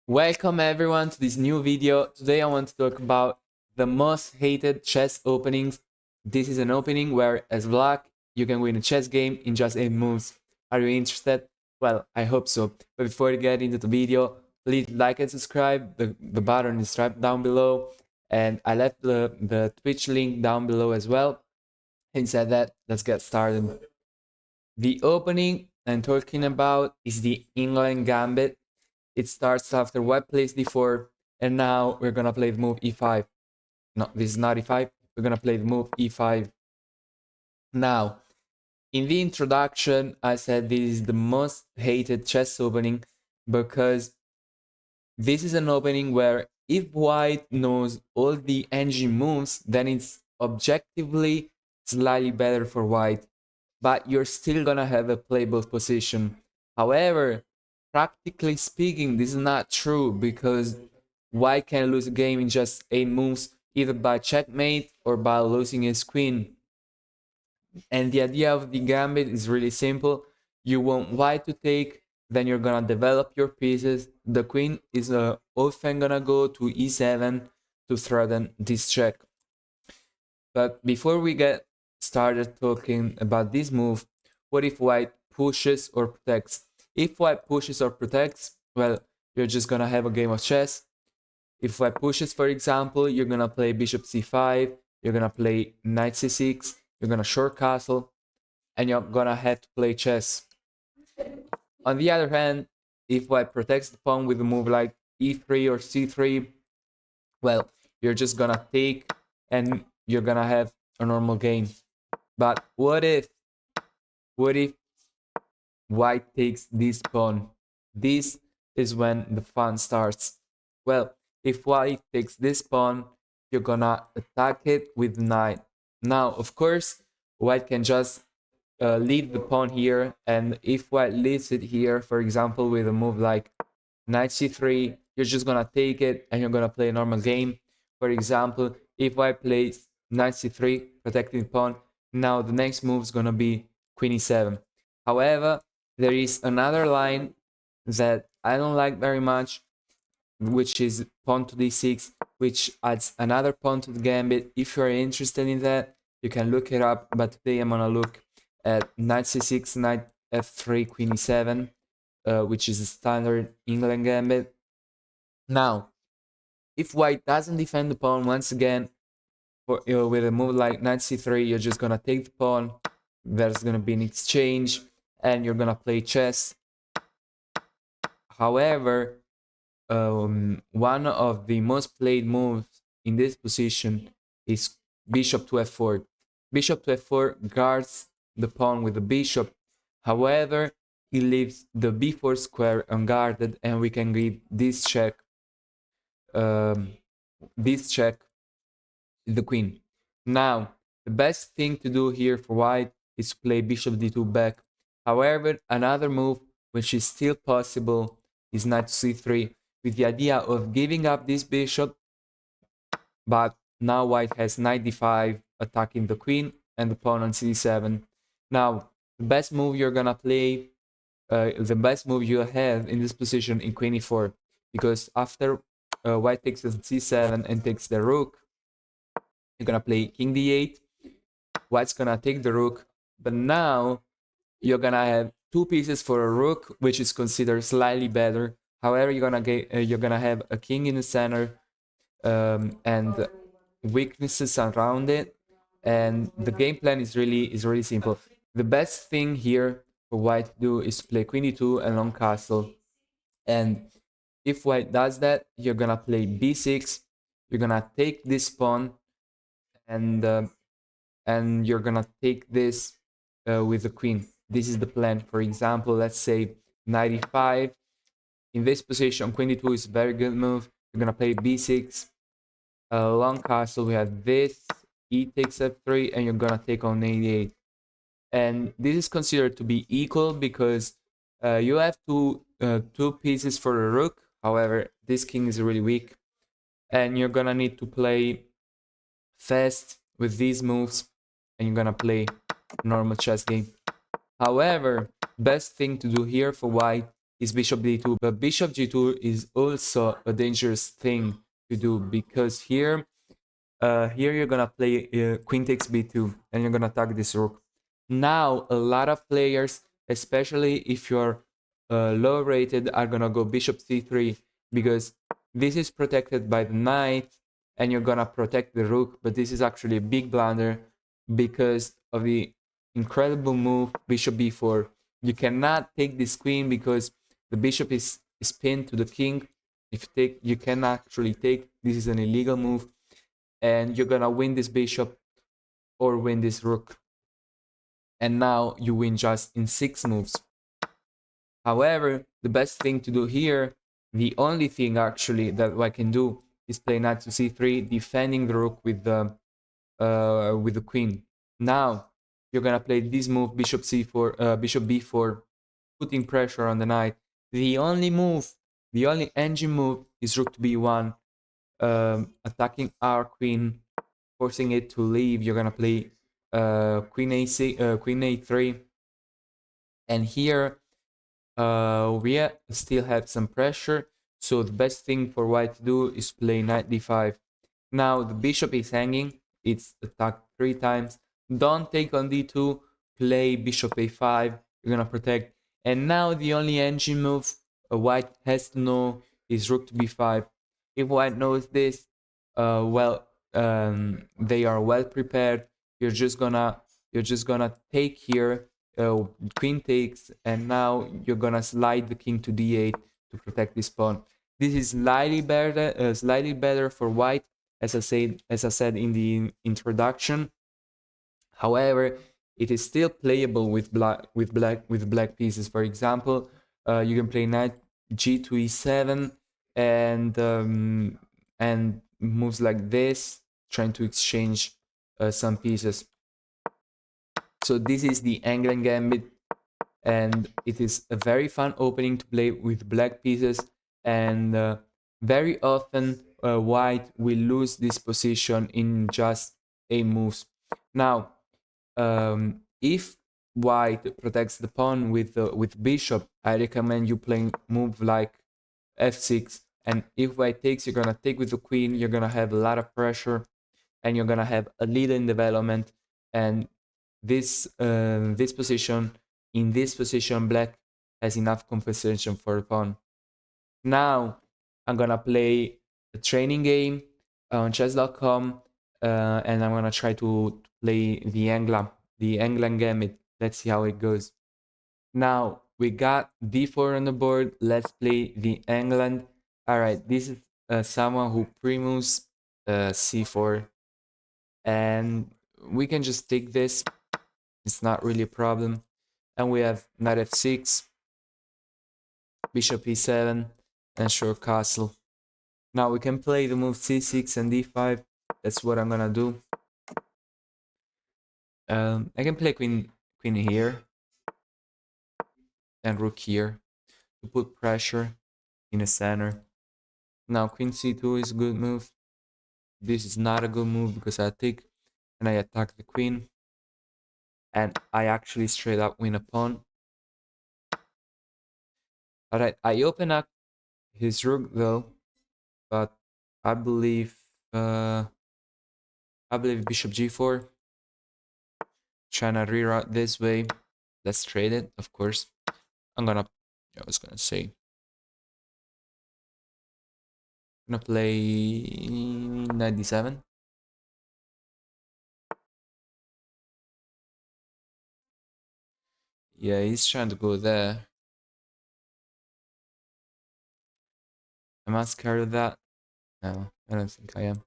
Welcome everyone to this new video. Today I want to talk about the most hated chess openings. This is an opening where as black you can win a chess game in just 8 moves. Are you interested? Well, I hope so. But before we get into the video, please like and subscribe. The button is right down below. And I left the Twitch link down below as well. And said that, let's get started. The opening I'm talking about is the England Gambit. It starts after white plays d4, and now we're gonna play the move e5. No, this is not e5. We're gonna play the move e5. Now, in the introduction, I said this is the most hated chess opening because this is an opening where if white knows all the engine moves, then it's objectively slightly better for white, but you're still gonna have a playable position. However, practically speaking, this is not true because white can lose a game in just 8 moves, either by checkmate or by losing his queen. And the idea of the gambit is really simple. You want white to take, then you're gonna develop your pieces. The queen is often gonna go to e7 to threaten this check. But before we get started talking about this move, what if white pushes or protects? If white pushes or protects, well, you're just gonna have a game of chess. If white pushes, for example, you're gonna play bishop c5, you're gonna play knight c6, you're gonna short castle, and you're gonna have to play chess. On the other hand, if white protects the pawn with a move like e3 or c3, well, you're just gonna take and you're gonna have a normal game. But what if white takes this pawn? This is when the fun starts. Well, if white takes this pawn, you're gonna attack it with knight. Now, of course, white can just leave the pawn here, and if white leaves it here, for example, with a move like knight c3, you're just gonna take it and you're gonna play a normal game. For example, if white plays knight c3, protecting the pawn, now the next move is gonna be queen e7. However, there is another line that I don't like very much, which is pawn to d6, which adds another pawn to the gambit. If you're interested in that, you can look it up, but today I'm gonna look at knight c6, knight f3, queen e7, which is a standard England gambit. Now, if white doesn't defend the pawn once again, with a move like knight c3, you're just gonna take the pawn, there's gonna be an exchange, and you're gonna play chess. However, one of the most played moves in this position is bishop to f4. Bishop to f4 guards the pawn with the bishop. However, he leaves the b4 square unguarded, and we can give this check the queen. Now, the best thing to do here for white is to play bishop d2 back. However, another move which is still possible is knight to c3, with the idea of giving up this bishop, but now white has knight d5 attacking the queen and the pawn on c7. Now, the best move you're gonna play, the best move you have in this position in queen e4, because after white takes c7 and takes the rook, you're gonna play king d8, white's gonna take the rook, but now you're gonna have two pieces for a rook, which is considered slightly better. However, you're gonna have a king in the center, and weaknesses around it, and the game plan is really simple. The best thing here for white to do is to play queen e2 and long castle, and if white does that, you're gonna play b6, you're gonna take this pawn, and you're gonna take this with the queen. This is the plan. For example, let's say knight e5. In this position, queen d2 is a very good move. You're gonna play b6, long castle. We have this, e takes f3, and you're gonna take on a8. And this is considered to be equal because you have two pieces for the rook. However, this king is really weak, and you're gonna need to play fast with these moves, and you're gonna play normal chess game. However, best thing to do here for white is bishop d2, but bishop g2 is also a dangerous thing to do, because here you're gonna play queen takes b2 and you're gonna attack this rook. Now a lot of players, especially if you're low rated, are gonna go bishop c3, because this is protected by the knight and you're gonna protect the rook, but this is actually a big blunder because of the incredible move bishop b4. You cannot take this queen because the bishop is pinned to the king. If you take, you can actually take. This is an illegal move, and you're gonna win this bishop or win this rook. And now you win just in 6 moves. However, the best thing to do here, the only thing actually that I can do, is play knight to c3, defending the rook with the queen. Now you're gonna play this move, bishop c4, bishop b4, putting pressure on the knight. The only engine move is rook to b1, attacking our queen, forcing it to leave. You're gonna play queen a6, queen a3, and here we still have some pressure. So the best thing for white to do is play knight d5. Now the bishop is hanging. It's attacked 3 times. Don't take on d2. Play bishop a5. You're gonna protect. And now the only engine move white has to know is rook to b5. If white knows this, they are well prepared. You're just gonna take here. Queen takes, and now you're gonna slide the king to d8 to protect this pawn. This is slightly better for white, as I said in the introduction. However, it is still playable with black pieces. For example, you can play knight g to e7 and moves like this, trying to exchange some pieces. So this is the England Gambit, and it is a very fun opening to play with black pieces, and very often white will lose this position in just 8 moves. Now, if white protects the pawn with bishop, I recommend you playing move like f6, and if white takes, you're gonna take with the queen. You're gonna have a lot of pressure, and you're gonna have a lead in development. And this in this position, black has enough compensation for the pawn. Now I'm gonna play a training game on chess.com, and I'm gonna try to play the England Gambit. Let's see how it goes. Now we got d4 on the board. Let's play the England. All right, this is someone who pre-moves c4, and we can just take this. It's not really a problem. And we have knight f6, bishop e7, and short castle. Now we can play the move c6 and d5. That's what I'm gonna do. I can play queen here and rook here to put pressure in the center. Now queen c2 is a good move. This is not a good move because I take and I attack the queen, and I actually straight up win a pawn. Alright, I open up his rook though, but I believe bishop g4. Trying to reroute this way. Let's trade it, of course. I was gonna say, I'm gonna play 97. Yeah, he's trying to go there. Am I scared of that? No, I don't think I am.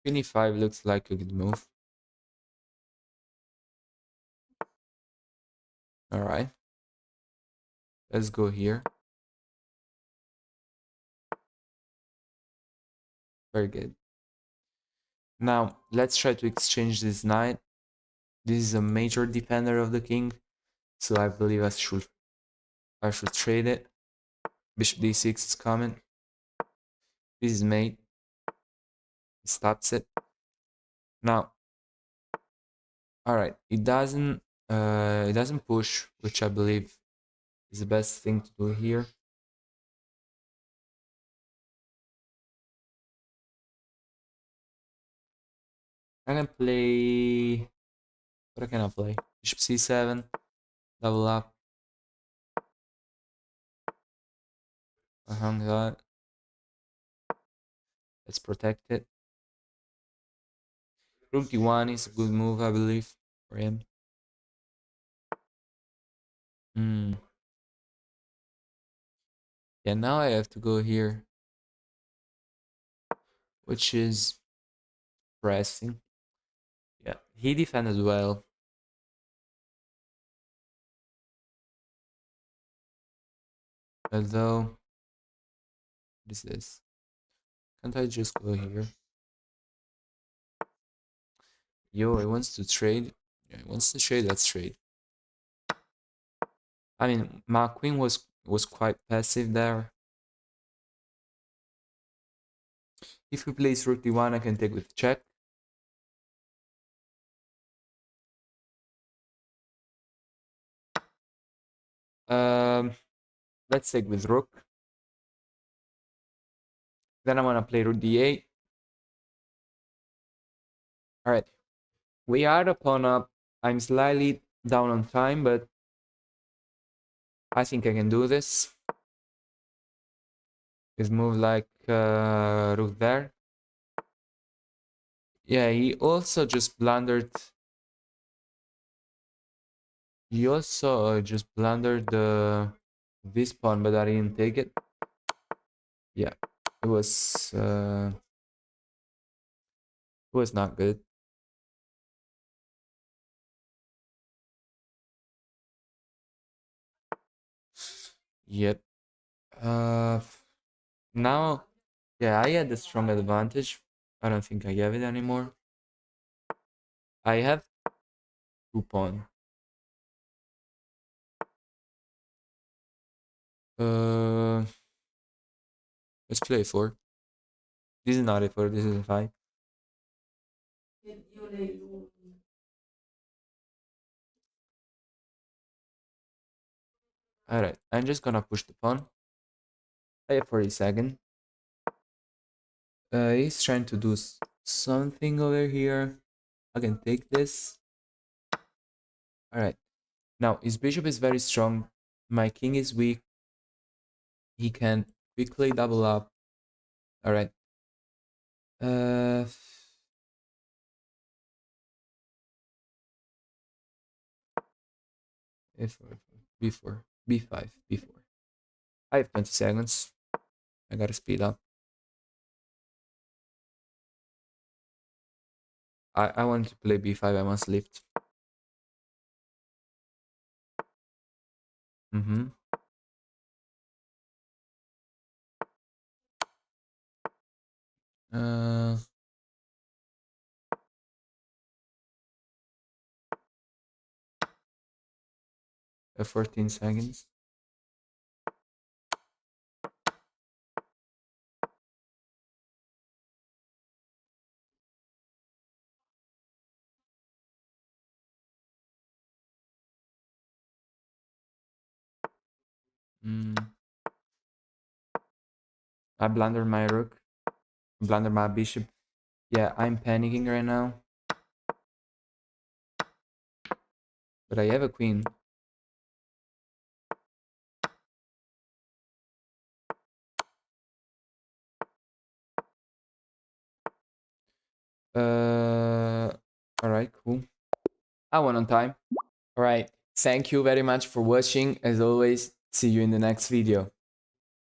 25 looks like a good move. Alright. Let's go here. Very good. Now, let's try to exchange this knight. This is a major defender of the king, so I believe I should trade it. Bishop d6 is coming. This is mate. He stops it. Now, all right, it doesn't push, which I believe is the best thing to do here. I can play... What can I play? Bishop c7, double up. I hung that. Let's protect it. Rook d1 is a good move, I believe, for him. Yeah, now I have to go here, which is pressing. Yeah, he defended well. Although, what is this? Can't I just go here? Yo, he wants to trade. Yeah, he wants to trade, let's trade. I mean, my queen was quite passive there. If he plays rook d1, I can take with check. Let's take with rook. Then I want to play rook d8. All right, we are the pawn up. I'm slightly down on time, but I think I can do this. Just move like rook there. Yeah, he also just blundered. He also just blundered this pawn, but I didn't take it. Yeah, it was not good. Yep. Now, yeah, I had the strong advantage. I don't think I have it anymore. I have 2 pawn. Let's play 4. This is not a 4. This is a 5. All right, I'm just gonna push the pawn. I have 40 seconds. He's trying to do something over here. I can take this. All right. Now, his bishop is very strong. My king is weak. He can quickly double up. All right. A4, b4, b5, b4. I have 20 seconds. I gotta speed up. I want to play b5. I must lift. Uh, 14 seconds. I blundered my rook. Blundered my bishop. Yeah, I'm panicking right now. But I have a queen. Alright, cool. I won on time. Alright, thank you very much for watching. As always, see you in the next video.